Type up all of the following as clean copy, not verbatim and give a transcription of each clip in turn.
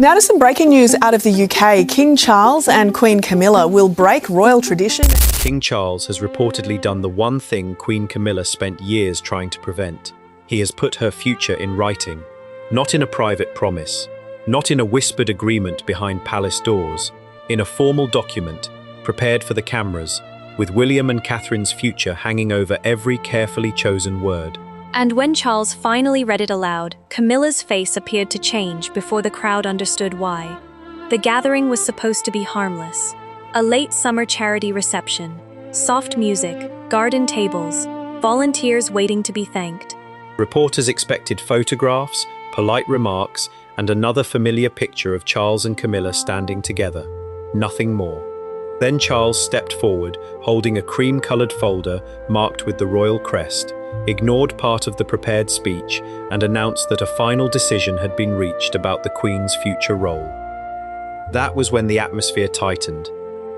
Now to some breaking news out of the UK. King Charles and Queen Camilla will break royal tradition. King Charles has reportedly done the one thing Queen Camilla spent years trying to prevent. He has put her future in writing, not in a private promise, not in a whispered agreement behind palace doors, in a formal document, prepared for the cameras, with William and Catherine's future hanging over every carefully chosen word. And when Charles finally read it aloud, Camilla's face appeared to change before the crowd understood why. The gathering was supposed to be harmless. A late summer charity reception, soft music, garden tables, volunteers waiting to be thanked. Reporters expected photographs, polite remarks, and another familiar picture of Charles and Camilla standing together. Nothing more. Then Charles stepped forward, holding a cream-colored folder marked with the royal crest, ignored part of the prepared speech, and announced that a final decision had been reached about the Queen's future role. That was when the atmosphere tightened.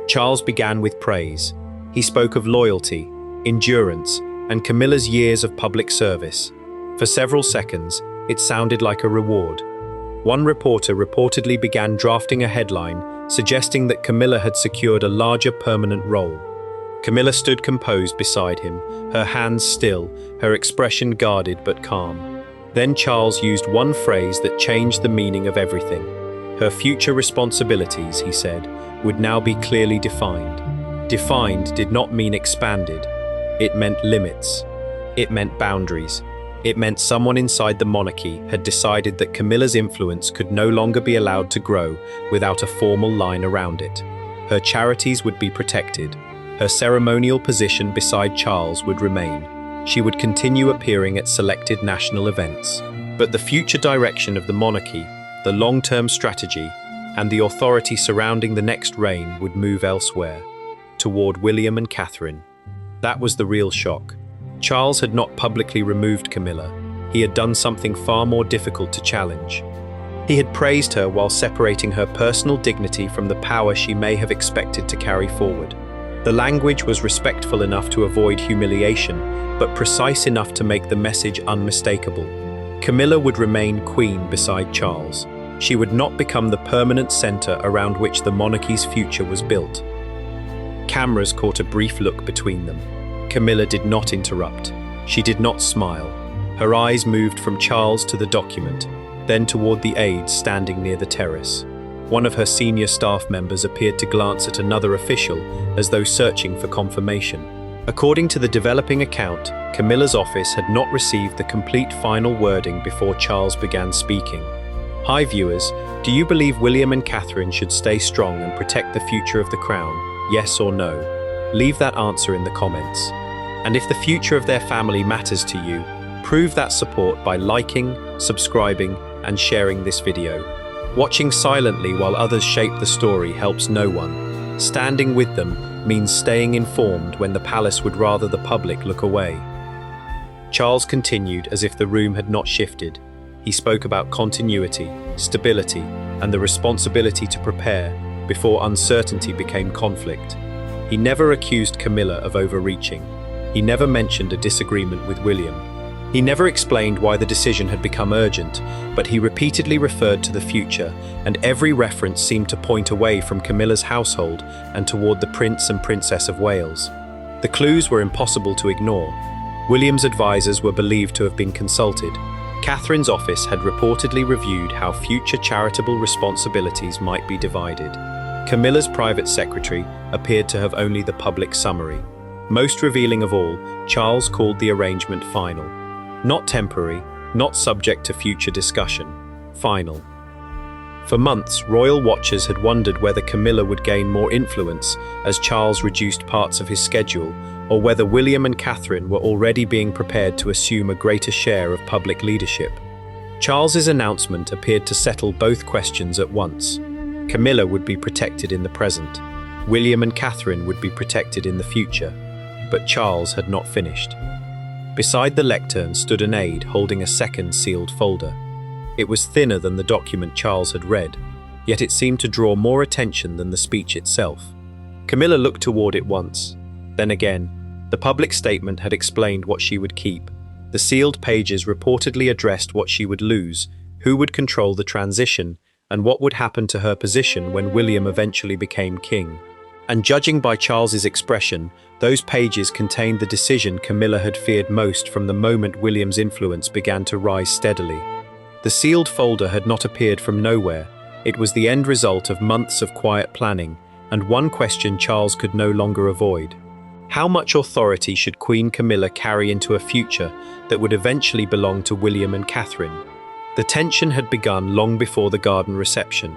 Charles began with praise. He spoke of loyalty, endurance, and Camilla's years of public service. For several seconds, it sounded like a reward. One reporter reportedly began drafting a headline suggesting that Camilla had secured a larger permanent role. Camilla stood composed beside him, her hands still, her expression guarded but calm. Then Charles used one phrase that changed the meaning of everything. Her future responsibilities, he said, would now be clearly defined. Defined did not mean expanded. It meant limits. It meant boundaries. It meant someone inside the monarchy had decided that Camilla's influence could no longer be allowed to grow without a formal line around it. Her charities would be protected. Her ceremonial position beside Charles would remain. She would continue appearing at selected national events. But the future direction of the monarchy, the long-term strategy, and the authority surrounding the next reign would move elsewhere, toward William and Catherine. That was the real shock. Charles had not publicly removed Camilla. He had done something far more difficult to challenge. He had praised her while separating her personal dignity from the power she may have expected to carry forward. The language was respectful enough to avoid humiliation, but precise enough to make the message unmistakable. Camilla would remain queen beside Charles. She would not become the permanent center around which the monarchy's future was built. Cameras caught a brief look between them. Camilla did not interrupt. She did not smile. Her eyes moved from Charles to the document, then toward the aides standing near the terrace. One of her senior staff members appeared to glance at another official as though searching for confirmation. According to the developing account, Camilla's office had not received the complete final wording before Charles began speaking. Hi viewers, do you believe William and Catherine should stay strong and protect the future of the crown? Yes or no? Leave that answer in the comments. And if the future of their family matters to you, prove that support by liking, subscribing, and sharing this video. Watching silently while others shape the story helps no one. Standing with them means staying informed when the palace would rather the public look away. Charles continued as if the room had not shifted. He spoke about continuity, stability, and the responsibility to prepare before uncertainty became conflict. He never accused Camilla of overreaching. He never mentioned a disagreement with William. He never explained why the decision had become urgent, but he repeatedly referred to the future, and every reference seemed to point away from Camilla's household and toward the Prince and Princess of Wales. The clues were impossible to ignore. William's advisors were believed to have been consulted. Catherine's office had reportedly reviewed how future charitable responsibilities might be divided. Camilla's private secretary appeared to have only the public summary. Most revealing of all, Charles called the arrangement final. Not temporary, not subject to future discussion. Final. For months, royal watchers had wondered whether Camilla would gain more influence as Charles reduced parts of his schedule, or whether William and Catherine were already being prepared to assume a greater share of public leadership. Charles's announcement appeared to settle both questions at once. Camilla would be protected in the present. William and Catherine would be protected in the future. But Charles had not finished. Beside the lectern stood an aide holding a second sealed folder. It was thinner than the document Charles had read, yet it seemed to draw more attention than the speech itself. Camilla looked toward it once, then again. The public statement had explained what she would keep. The sealed pages reportedly addressed what she would lose, who would control the transition, and what would happen to her position when William eventually became king. And judging by Charles's expression, those pages contained the decision Camilla had feared most from the moment William's influence began to rise steadily. The sealed folder had not appeared from nowhere. It was the end result of months of quiet planning, and one question Charles could no longer avoid. How much authority should Queen Camilla carry into a future that would eventually belong to William and Catherine? The tension had begun long before the garden reception.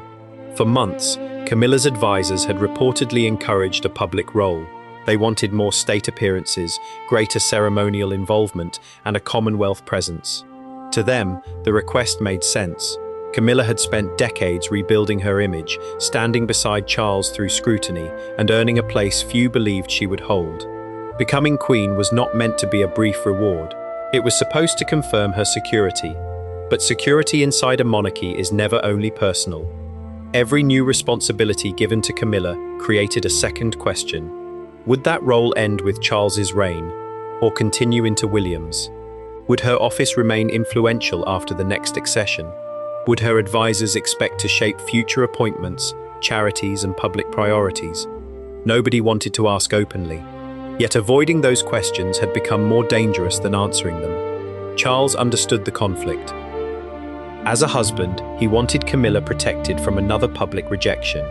For months, Camilla's advisors had reportedly encouraged a public role. They wanted more state appearances, greater ceremonial involvement, and a Commonwealth presence. To them, the request made sense. Camilla had spent decades rebuilding her image, standing beside Charles through scrutiny, and earning a place few believed she would hold. Becoming queen was not meant to be a brief reward. It was supposed to confirm her security. But security inside a monarchy is never only personal. Every new responsibility given to Camilla created a second question. Would that role end with Charles's reign, or continue into William's? Would her office remain influential after the next accession? Would her advisors expect to shape future appointments, charities, and public priorities? Nobody wanted to ask openly. Yet avoiding those questions had become more dangerous than answering them. Charles understood the conflict. As a husband, he wanted Camilla protected from another public rejection.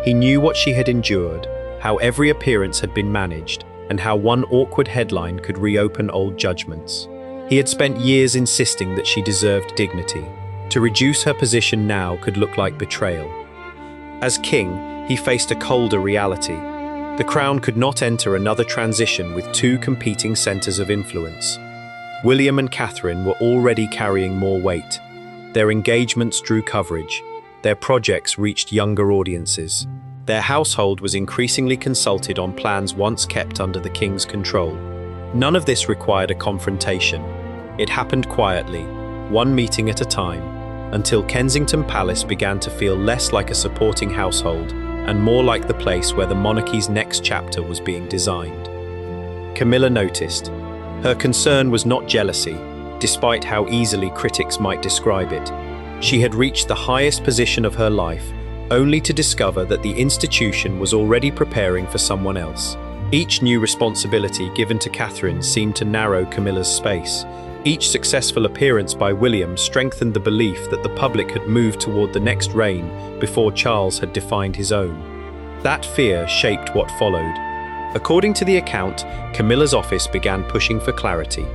He knew what she had endured, how every appearance had been managed, and how one awkward headline could reopen old judgments. He had spent years insisting that she deserved dignity. To reduce her position now could look like betrayal. As king, he faced a colder reality. The crown could not enter another transition with two competing centers of influence. William and Catherine were already carrying more weight. Their engagements drew coverage. Their projects reached younger audiences. Their household was increasingly consulted on plans once kept under the king's control. None of this required a confrontation. It happened quietly, one meeting at a time, until Kensington Palace began to feel less like a supporting household and more like the place where the monarchy's next chapter was being designed. Camilla noticed. Her concern was not jealousy, despite how easily critics might describe it. She had reached the highest position of her life, only to discover that the institution was already preparing for someone else. Each new responsibility given to Catherine seemed to narrow Camilla's space. Each successful appearance by William strengthened the belief that the public had moved toward the next reign before Charles had defined his own. That fear shaped what followed. According to the account, Camilla's office began pushing for clarity.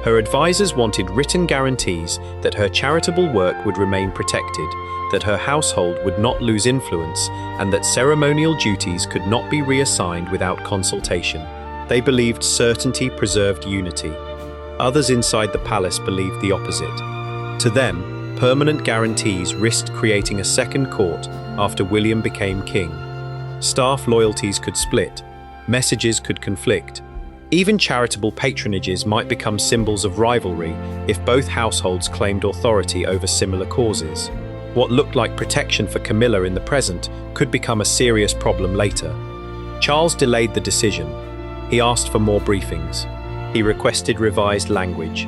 Her advisors wanted written guarantees that her charitable work would remain protected, that her household would not lose influence, and that ceremonial duties could not be reassigned without consultation. They believed certainty preserved unity. Others inside the palace believed the opposite. To them, permanent guarantees risked creating a second court after William became king. Staff loyalties could split, messages could conflict. Even charitable patronages might become symbols of rivalry if both households claimed authority over similar causes. What looked like protection for Camilla in the present could become a serious problem later. Charles delayed the decision. He asked for more briefings. He requested revised language.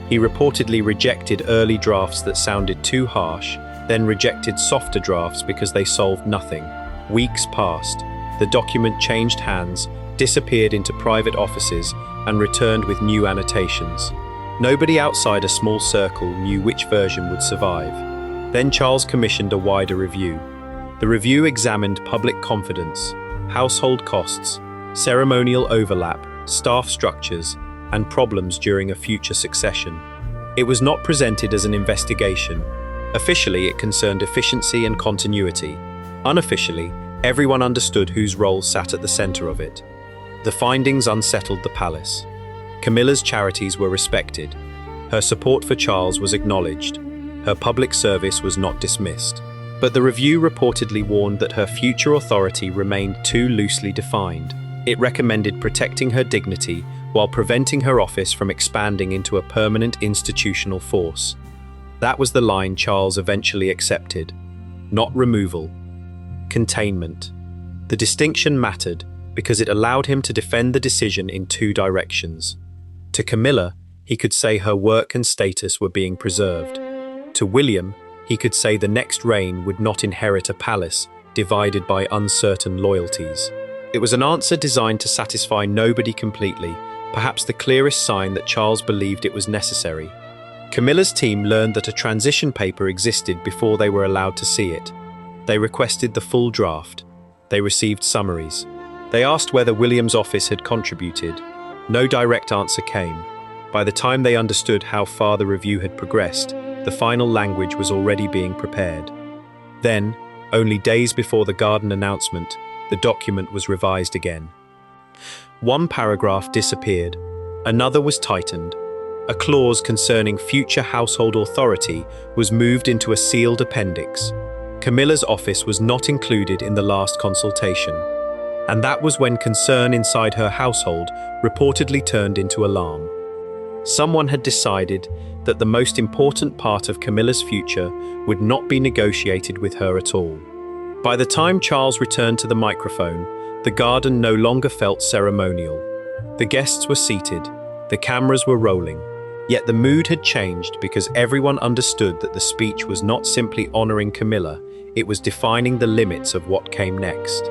He reportedly rejected early drafts that sounded too harsh, then rejected softer drafts because they solved nothing. Weeks passed. The document changed hands, disappeared into private offices, and returned with new annotations. Nobody outside a small circle knew which version would survive. Then Charles commissioned a wider review. The review examined public confidence, household costs, ceremonial overlap, staff structures, and problems during a future succession. It was not presented as an investigation. Officially, it concerned efficiency and continuity. Unofficially, everyone understood whose role sat at the center of it. The findings unsettled the palace. Camilla's charities were respected. Her support for Charles was acknowledged. Her public service was not dismissed. But the review reportedly warned that her future authority remained too loosely defined. It recommended protecting her dignity while preventing her office from expanding into a permanent institutional force. That was the line Charles eventually accepted. Not removal. Containment. The distinction mattered because it allowed him to defend the decision in two directions. To Camilla, he could say her work and status were being preserved. To William, He could say the next reign would not inherit a palace divided by uncertain loyalties. It was an answer designed to satisfy nobody completely, perhaps the clearest sign that Charles believed it was necessary. Camilla's team learned that a transition paper existed before they were allowed to see it. They requested the full draft. They received summaries. They asked whether William's office had contributed. No direct answer came. By the time they understood how far the review had progressed, the final language was already being prepared. Then, only days before the garden announcement, the document was revised again. One paragraph disappeared. Another was tightened. A clause concerning future household authority was moved into a sealed appendix. Camilla's office was not included in the last consultation. And that was when concern inside her household reportedly turned into alarm. Someone had decided that the most important part of Camilla's future would not be negotiated with her at all. By the time Charles returned to the microphone, the garden no longer felt ceremonial. The guests were seated, the cameras were rolling, yet the mood had changed because everyone understood that the speech was not simply honoring Camilla, it was defining the limits of what came next.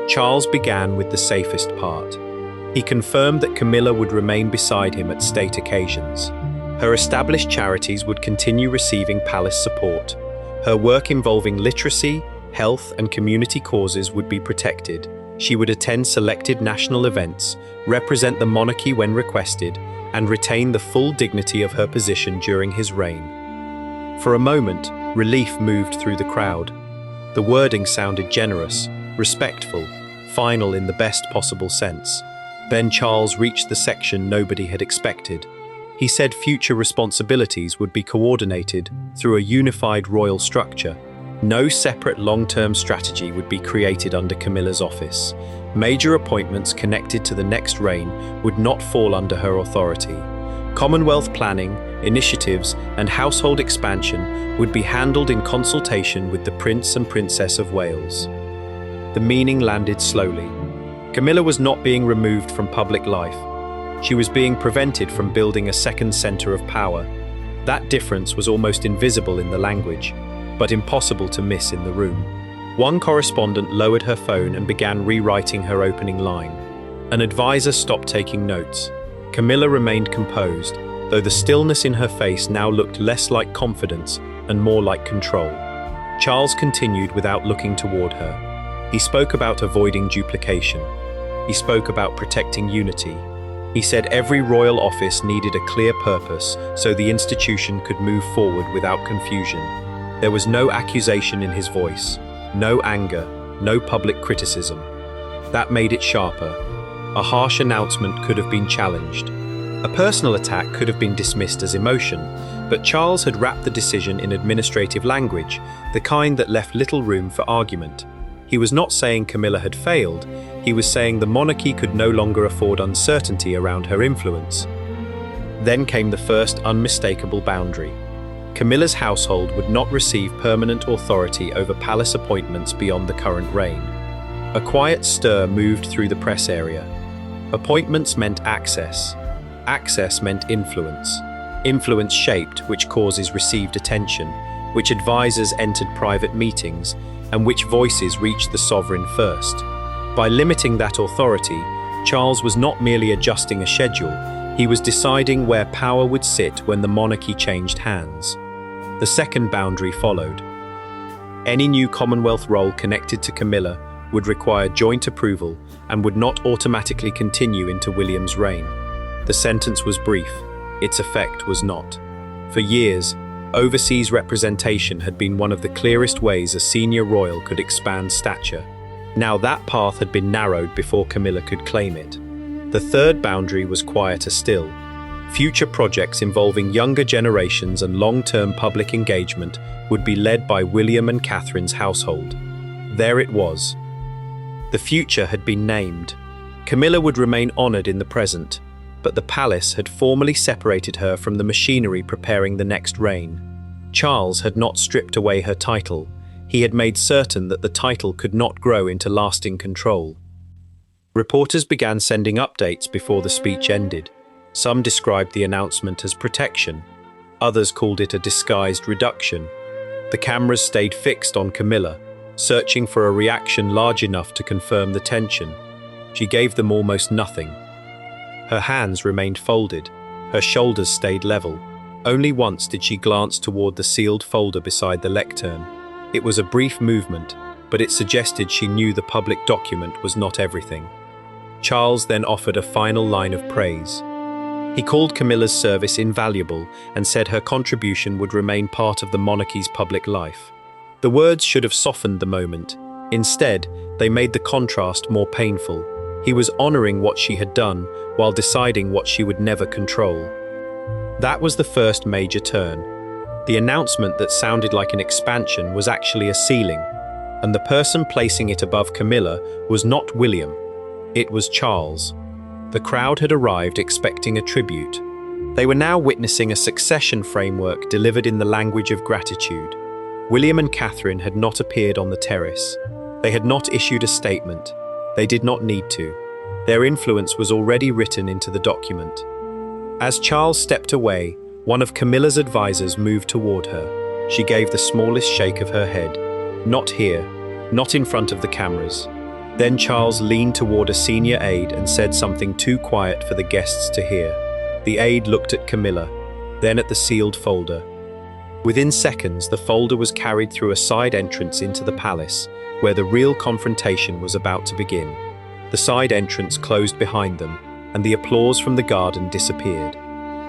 Charles began with the safest part. He confirmed that Camilla would remain beside him at state occasions. Her established charities would continue receiving palace support. Her work involving literacy, health, and community causes would be protected. She would attend selected national events, represent the monarchy when requested, and retain the full dignity of her position during his reign. For a moment, relief moved through the crowd. The wording sounded generous, respectful, final in the best possible sense. Then Charles reached the section nobody had expected. He said future responsibilities would be coordinated through a unified royal structure. No separate long-term strategy would be created under Camilla's office. Major appointments connected to the next reign would not fall under her authority. Commonwealth planning, initiatives, and household expansion would be handled in consultation with the Prince and Princess of Wales. The meaning landed slowly. Camilla was not being removed from public life. She was being prevented from building a second center of power. That difference was almost invisible in the language, but impossible to miss in the room. One correspondent lowered her phone and began rewriting her opening line. An advisor stopped taking notes. Camilla remained composed, though the stillness in her face now looked less like confidence and more like control. Charles continued without looking toward her. He spoke about avoiding duplication. He spoke about protecting unity. He said every royal office needed a clear purpose so the institution could move forward without confusion. There was no accusation in his voice, no anger, no public criticism. That made it sharper. A harsh announcement could have been challenged. A personal attack could have been dismissed as emotion, but Charles had wrapped the decision in administrative language, the kind that left little room for argument. He was not saying Camilla had failed, he was saying the monarchy could no longer afford uncertainty around her influence. Then came the first unmistakable boundary. Camilla's household would not receive permanent authority over palace appointments beyond the current reign. A quiet stir moved through the press area. Appointments meant access. Access meant influence. Influence shaped which causes received attention, which advisors entered private meetings, and which voices reached the sovereign first. By limiting that authority, Charles was not merely adjusting a schedule, he was deciding where power would sit when the monarchy changed hands. The second boundary followed. Any new Commonwealth role connected to Camilla would require joint approval and would not automatically continue into William's reign. The sentence was brief, its effect was not. For years, overseas representation had been one of the clearest ways a senior royal could expand stature. Now that path had been narrowed before Camilla could claim it. The third boundary was quieter still. Future projects involving younger generations and long-term public engagement would be led by William and Catherine's household. There it was. The future had been named. Camilla would remain honoured in the present, but the palace had formally separated her from the machinery preparing the next reign. Charles had not stripped away her title. He had made certain that the title could not grow into lasting control. Reporters began sending updates before the speech ended. Some described the announcement as protection. Others called it a disguised reduction. The cameras stayed fixed on Camilla, searching for a reaction large enough to confirm the tension. She gave them almost nothing. Her hands remained folded, her shoulders stayed level. Only once did she glance toward the sealed folder beside the lectern. It was a brief movement, but it suggested she knew the public document was not everything. Charles then offered a final line of praise. He called Camilla's service invaluable and said her contribution would remain part of the monarchy's public life. The words should have softened the moment. Instead, they made the contrast more painful. He was honoring what she had done while deciding what she would never control. That was the first major turn. The announcement that sounded like an expansion was actually a ceiling, and the person placing it above Camilla was not William. It was Charles. The crowd had arrived expecting a tribute. They were now witnessing a succession framework delivered in the language of gratitude. William and Catherine had not appeared on the terrace. They had not issued a statement. They did not need to. Their influence was already written into the document. As Charles stepped away, one of Camilla's advisors moved toward her. She gave the smallest shake of her head. Not here, not in front of the cameras. Then Charles leaned toward a senior aide and said something too quiet for the guests to hear. The aide looked at Camilla, then at the sealed folder. Within seconds, the folder was carried through a side entrance into the palace, where the real confrontation was about to begin. The side entrance closed behind them, and the applause from the garden disappeared.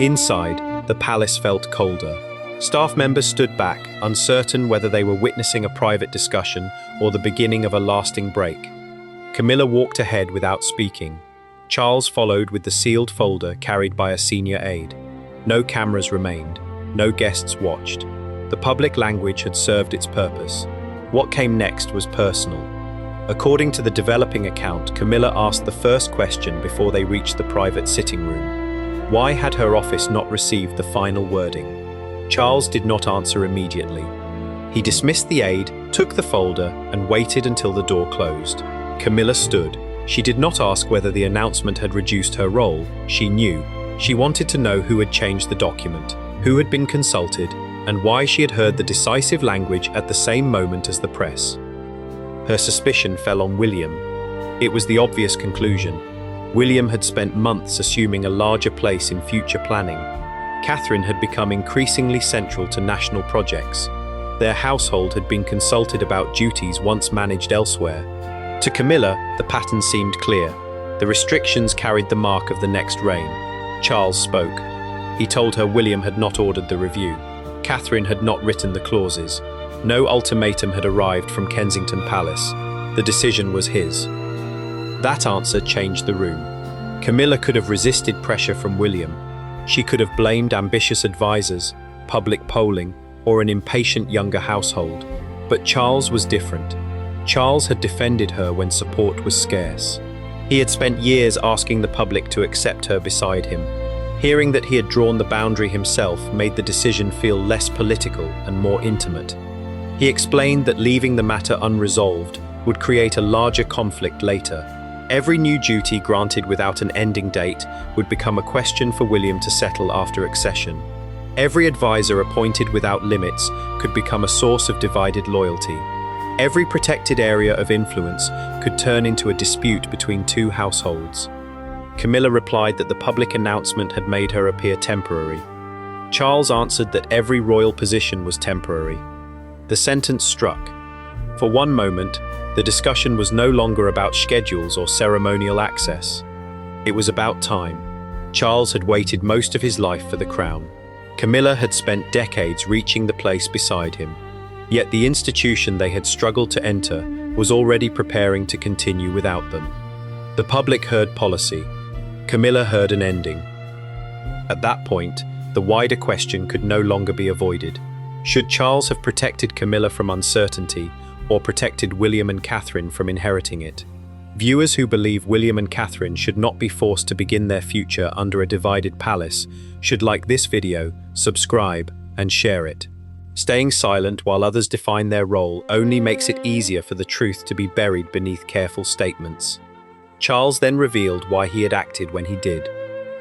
Inside, the palace felt colder. Staff members stood back, uncertain whether they were witnessing a private discussion or the beginning of a lasting break. Camilla walked ahead without speaking. Charles followed with the sealed folder carried by a senior aide. No cameras remained. No guests watched. The public language had served its purpose. What came next was personal. According to the developing account, Camilla asked the first question before they reached the private sitting room. Why had her office not received the final wording? Charles did not answer immediately. He dismissed the aide, took the folder, and waited until the door closed. Camilla stood. She did not ask whether the announcement had reduced her role. She knew. She wanted to know who had changed the document, who had been consulted, and why she had heard the decisive language at the same moment as the press. Her suspicion fell on William. It was the obvious conclusion. William had spent months assuming a larger place in future planning. Catherine had become increasingly central to national projects. Their household had been consulted about duties once managed elsewhere. To Camilla, the pattern seemed clear. The restrictions carried the mark of the next reign. Charles spoke. He told her William had not ordered the review. Catherine had not written the clauses. No ultimatum had arrived from Kensington Palace. The decision was his. That answer changed the room. Camilla could have resisted pressure from William. She could have blamed ambitious advisors, public polling, or an impatient younger household. But Charles was different. Charles had defended her when support was scarce. He had spent years asking the public to accept her beside him. Hearing that he had drawn the boundary himself made the decision feel less political and more intimate. He explained that leaving the matter unresolved would create a larger conflict later. Every new duty granted without an ending date would become a question for William to settle after accession. Every advisor appointed without limits could become a source of divided loyalty. Every protected area of influence could turn into a dispute between two households. Camilla replied that the public announcement had made her appear temporary. Charles answered that every royal position was temporary. The sentence struck. For one moment, the discussion was no longer about schedules or ceremonial access. It was about time. Charles had waited most of his life for the crown. Camilla had spent decades reaching the place beside him. Yet the institution they had struggled to enter was already preparing to continue without them. The public heard policy. Camilla heard an ending. At that point, the wider question could no longer be avoided. Should Charles have protected Camilla from uncertainty, or protected William and Catherine from inheriting it? Viewers who believe William and Catherine should not be forced to begin their future under a divided palace should like this video, subscribe, and share it. Staying silent while others define their role only makes it easier for the truth to be buried beneath careful statements. Charles then revealed why he had acted when he did.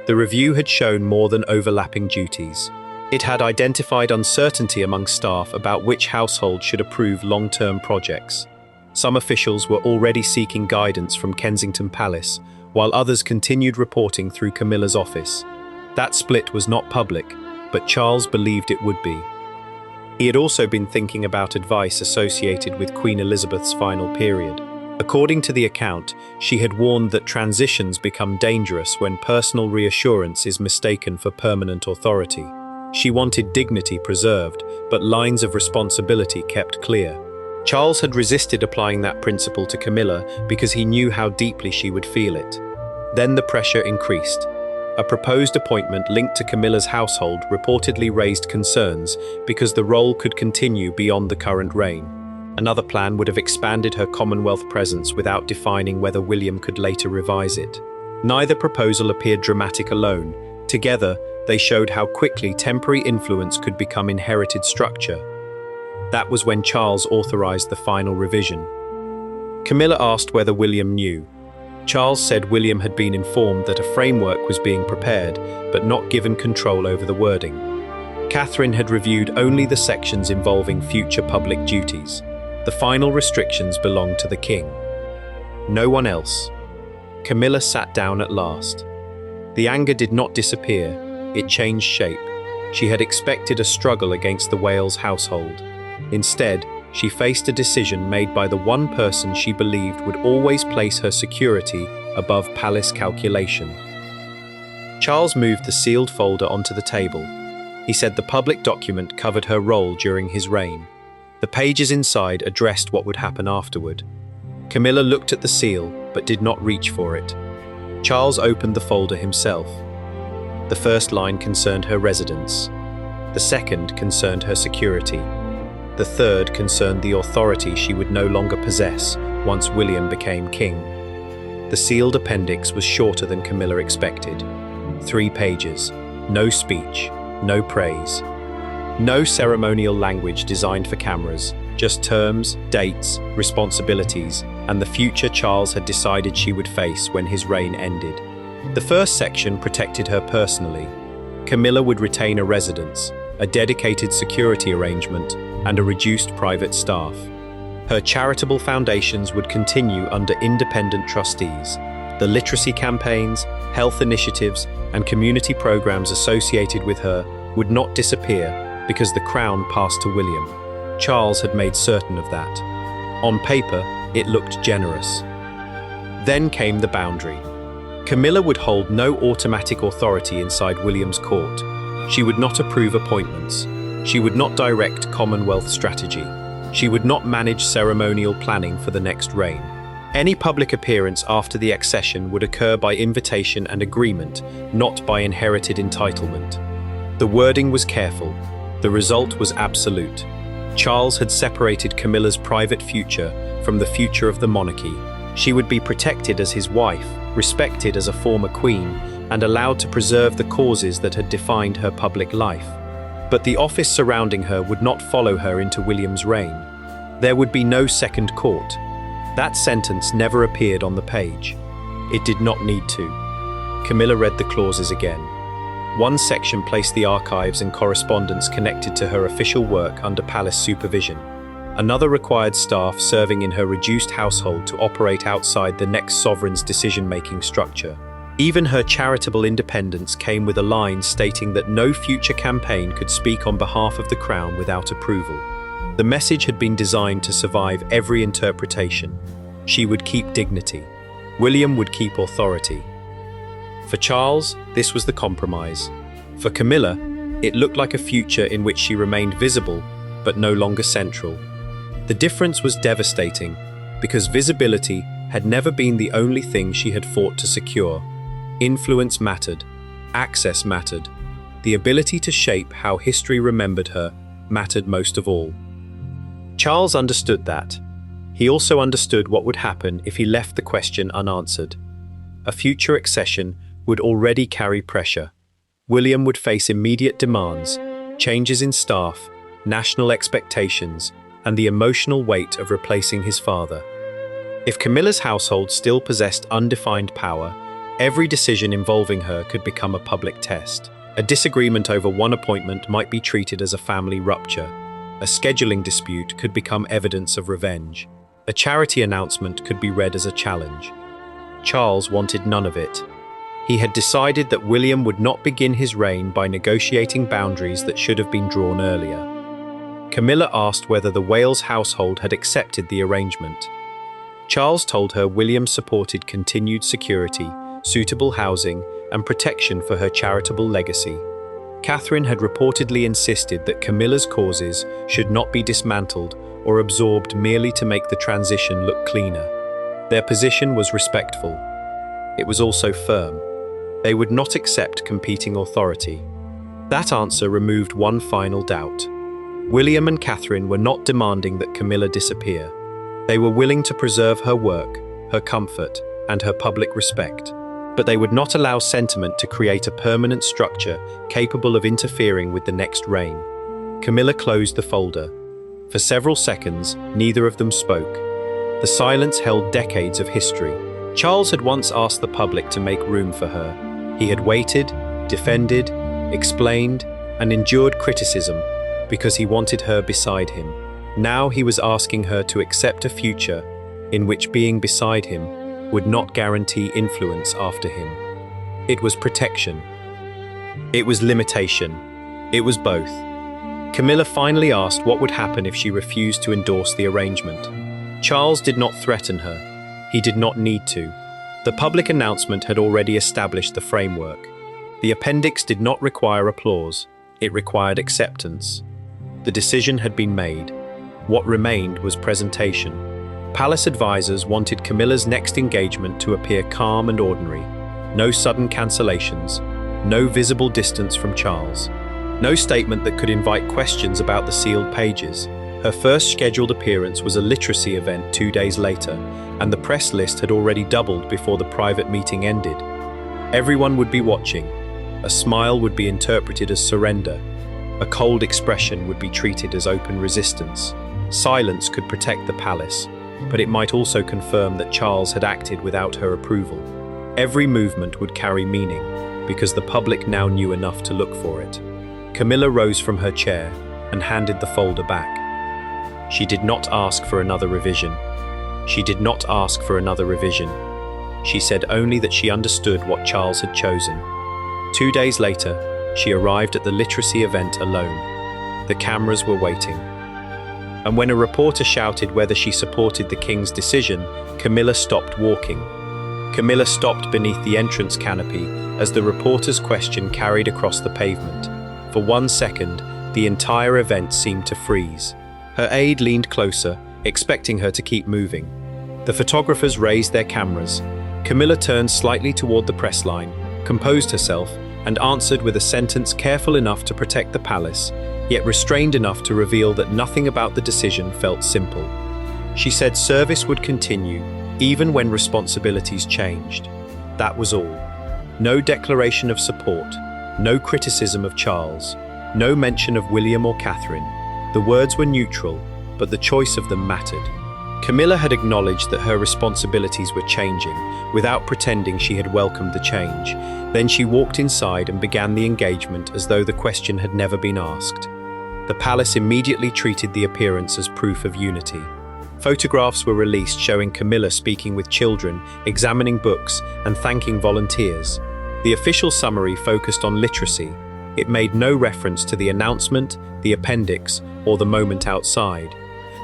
The review had shown more than overlapping duties. It had identified uncertainty among staff about which household should approve long-term projects. Some officials were already seeking guidance from Kensington Palace, while others continued reporting through Camilla's office. That split was not public, but Charles believed it would be. He had also been thinking about advice associated with Queen Elizabeth's final period. According to the account, she had warned that transitions become dangerous when personal reassurance is mistaken for permanent authority. She wanted dignity preserved, but lines of responsibility kept clear. Charles had resisted applying that principle to Camilla because he knew how deeply she would feel it. Then the pressure increased. A proposed appointment linked to Camilla's household reportedly raised concerns because the role could continue beyond the current reign. Another plan would have expanded her Commonwealth presence without defining whether William could later revise it. Neither proposal appeared dramatic alone. Together, they showed how quickly temporary influence could become inherited structure. That was when Charles authorized the final revision. Camilla asked whether William knew. Charles said William had been informed that a framework was being prepared, but not given control over the wording. Catherine had reviewed only the sections involving future public duties. The final restrictions belonged to the king. No one else. Camilla sat down at last. The anger did not disappear, it changed shape. She had expected a struggle against the Wales household. Instead, she faced a decision made by the one person she believed would always place her security above palace calculation. Charles moved the sealed folder onto the table. He said the public document covered her role during his reign. The pages inside addressed what would happen afterward. Camilla looked at the seal, but did not reach for it. Charles opened the folder himself. The first line concerned her residence. The second concerned her security. The third concerned the authority she would no longer possess once William became king. The sealed appendix was shorter than Camilla expected. 3 pages. No speech, no praise. No ceremonial language designed for cameras, just terms, dates, responsibilities, and the future Charles had decided she would face when his reign ended. The first section protected her personally. Camilla would retain a residence, a dedicated security arrangement, and a reduced private staff. Her charitable foundations would continue under independent trustees. The literacy campaigns, health initiatives, and community programs associated with her would not disappear because the crown passed to William. Charles had made certain of that. On paper, it looked generous. Then came the boundary. Camilla would hold no automatic authority inside William's court. She would not approve appointments. She would not direct Commonwealth strategy. She would not manage ceremonial planning for the next reign. Any public appearance after the accession would occur by invitation and agreement, not by inherited entitlement. The wording was careful. The result was absolute. Charles had separated Camilla's private future from the future of the monarchy. She would be protected as his wife, respected as a former queen, and allowed to preserve the causes that had defined her public life. But the office surrounding her would not follow her into William's reign. There would be no second court. That sentence never appeared on the page. It did not need to. Camilla read the clauses again. One section placed the archives and correspondence connected to her official work under palace supervision. Another required staff serving in her reduced household to operate outside the next sovereign's decision-making structure. Even her charitable independence came with a line stating that no future campaign could speak on behalf of the crown without approval. The message had been designed to survive every interpretation. She would keep dignity. William would keep authority. For Charles, this was the compromise. For Camilla, it looked like a future in which she remained visible, but no longer central. The difference was devastating, because visibility had never been the only thing she had fought to secure. Influence mattered, access mattered. The ability to shape how history remembered her mattered most of all. Charles understood that. He also understood what would happen if he left the question unanswered. A future accession would already carry pressure. William would face immediate demands, changes in staff, national expectations, and the emotional weight of replacing his father. If Camilla's household still possessed undefined power, every decision involving her could become a public test. A disagreement over one appointment might be treated as a family rupture. A scheduling dispute could become evidence of revenge. A charity announcement could be read as a challenge. Charles wanted none of it. He had decided that William would not begin his reign by negotiating boundaries that should have been drawn earlier. Camilla asked whether the Wales household had accepted the arrangement. Charles told her William supported continued security, suitable housing, and protection for her charitable legacy. Catherine had reportedly insisted that Camilla's causes should not be dismantled or absorbed merely to make the transition look cleaner. Their position was respectful. It was also firm. They would not accept competing authority. That answer removed one final doubt. William and Catherine were not demanding that Camilla disappear. They were willing to preserve her work, her comfort, and her public respect. But they would not allow sentiment to create a permanent structure capable of interfering with the next reign. Camilla closed the folder. For several seconds, neither of them spoke. The silence held decades of history. Charles had once asked the public to make room for her. He had waited, defended, explained, and endured criticism because he wanted her beside him. Now he was asking her to accept a future in which being beside him would not guarantee influence after him. It was protection. It was limitation. It was both. Camilla finally asked what would happen if she refused to endorse the arrangement. Charles did not threaten her. He did not need to. The public announcement had already established the framework. The appendix did not require applause. It required acceptance. The decision had been made. What remained was presentation. Palace advisors wanted Camilla's next engagement to appear calm and ordinary. No sudden cancellations. No visible distance from Charles. No statement that could invite questions about the sealed pages. Her first scheduled appearance was a literacy event 2 days later, and the press list had already doubled before the private meeting ended. Everyone would be watching. A smile would be interpreted as surrender. A cold expression would be treated as open resistance. Silence could protect the palace, but it might also confirm that Charles had acted without her approval. Every movement would carry meaning, because the public now knew enough to look for it. Camilla rose from her chair and handed the folder back. She did not ask for another revision. She did not ask for another revision. She said only that she understood what Charles had chosen. 2 days later, she arrived at the literacy event alone. The cameras were waiting. And when a reporter shouted whether she supported the king's decision, Camilla stopped walking. Camilla stopped beneath the entrance canopy as the reporter's question carried across the pavement. For 1 second, the entire event seemed to freeze. Her aide leaned closer, expecting her to keep moving. The photographers raised their cameras. Camilla turned slightly toward the press line, composed herself, and answered with a sentence careful enough to protect the palace, yet restrained enough to reveal that nothing about the decision felt simple. She said service would continue, even when responsibilities changed. That was all. No declaration of support, no criticism of Charles, no mention of William or Catherine. The words were neutral, but the choice of them mattered. Camilla had acknowledged that her responsibilities were changing, without pretending she had welcomed the change. Then she walked inside and began the engagement as though the question had never been asked. The palace immediately treated the appearance as proof of unity. Photographs were released showing Camilla speaking with children, examining books, and thanking volunteers. The official summary focused on literacy. It made no reference to the announcement, the appendix, or the moment outside.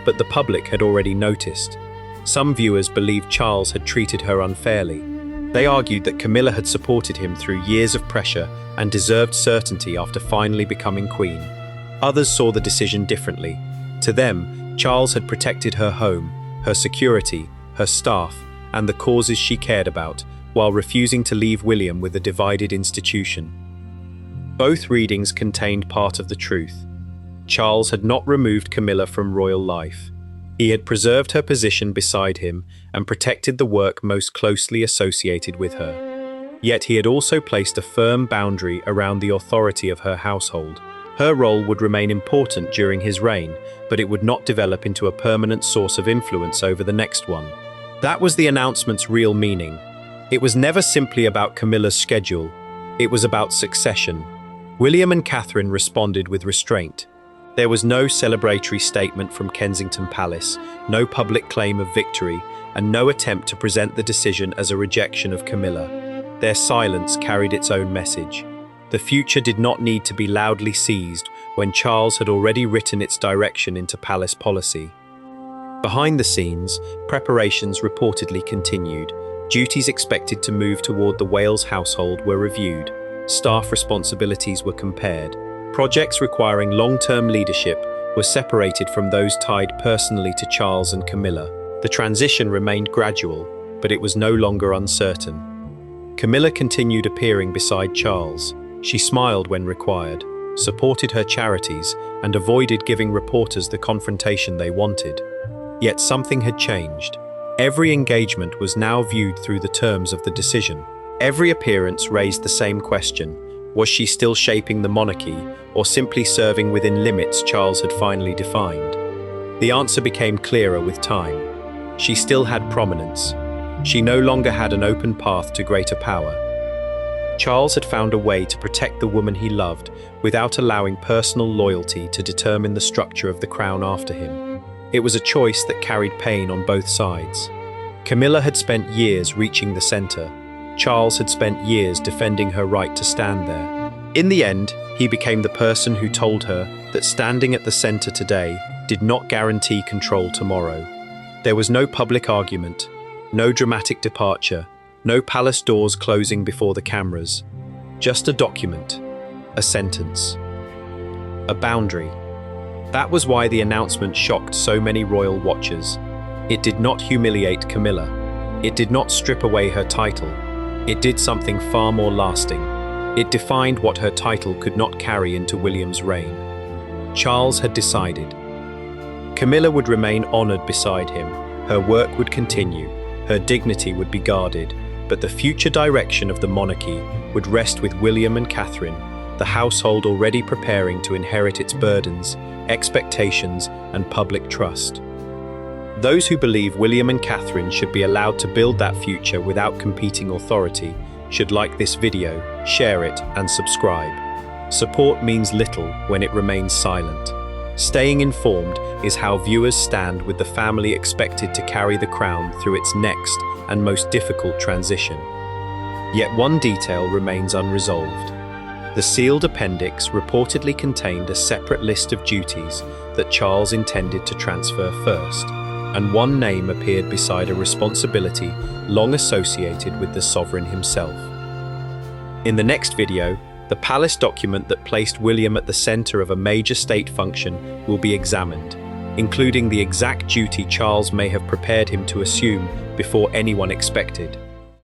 But the public had already noticed. Some viewers believed Charles had treated her unfairly. They argued that Camilla had supported him through years of pressure and deserved certainty after finally becoming queen. Others saw the decision differently. To them, Charles had protected her home, her security, her staff, and the causes she cared about, while refusing to leave William with a divided institution. Both readings contained part of the truth. Charles had not removed Camilla from royal life. He had preserved her position beside him and protected the work most closely associated with her. Yet he had also placed a firm boundary around the authority of her household. Her role would remain important during his reign, but it would not develop into a permanent source of influence over the next one. That was the announcement's real meaning. It was never simply about Camilla's schedule. It was about succession. William and Catherine responded with restraint. There was no celebratory statement from Kensington Palace, no public claim of victory, and no attempt to present the decision as a rejection of Camilla. Their silence carried its own message. The future did not need to be loudly seized when Charles had already written its direction into palace policy. Behind the scenes, preparations reportedly continued. Duties expected to move toward the Wales household were reviewed. Staff responsibilities were compared. Projects requiring long-term leadership were separated from those tied personally to Charles and Camilla. The transition remained gradual, but it was no longer uncertain. Camilla continued appearing beside Charles. She smiled when required, supported her charities, and avoided giving reporters the confrontation they wanted. Yet something had changed. Every engagement was now viewed through the terms of the decision. Every appearance raised the same question: was she still shaping the monarchy, or simply serving within limits Charles had finally defined? The answer became clearer with time. She still had prominence. She no longer had an open path to greater power. Charles had found a way to protect the woman he loved without allowing personal loyalty to determine the structure of the crown after him. It was a choice that carried pain on both sides. Camilla had spent years reaching the center. Charles had spent years defending her right to stand there. In the end, he became the person who told her that standing at the center today did not guarantee control tomorrow. There was no public argument, no dramatic departure, no palace doors closing before the cameras. Just a document, a sentence, a boundary. That was why the announcement shocked so many royal watchers. It did not humiliate Camilla. It did not strip away her title. It did something far more lasting. It defined what her title could not carry into William's reign. Charles had decided. Camilla would remain honored beside him. Her work would continue. Her dignity would be guarded. But the future direction of the monarchy would rest with William and Catherine, the household already preparing to inherit its burdens, expectations, and public trust. Those who believe William and Catherine should be allowed to build that future without competing authority should like this video, share it, and subscribe. Support means little when it remains silent. Staying informed is how viewers stand with the family expected to carry the crown through its next and most difficult transition. Yet one detail remains unresolved. The sealed appendix reportedly contained a separate list of duties that Charles intended to transfer first, and one name appeared beside a responsibility long associated with the sovereign himself. In the next video, the palace document that placed William at the center of a major state function will be examined, including the exact duty Charles may have prepared him to assume before anyone expected.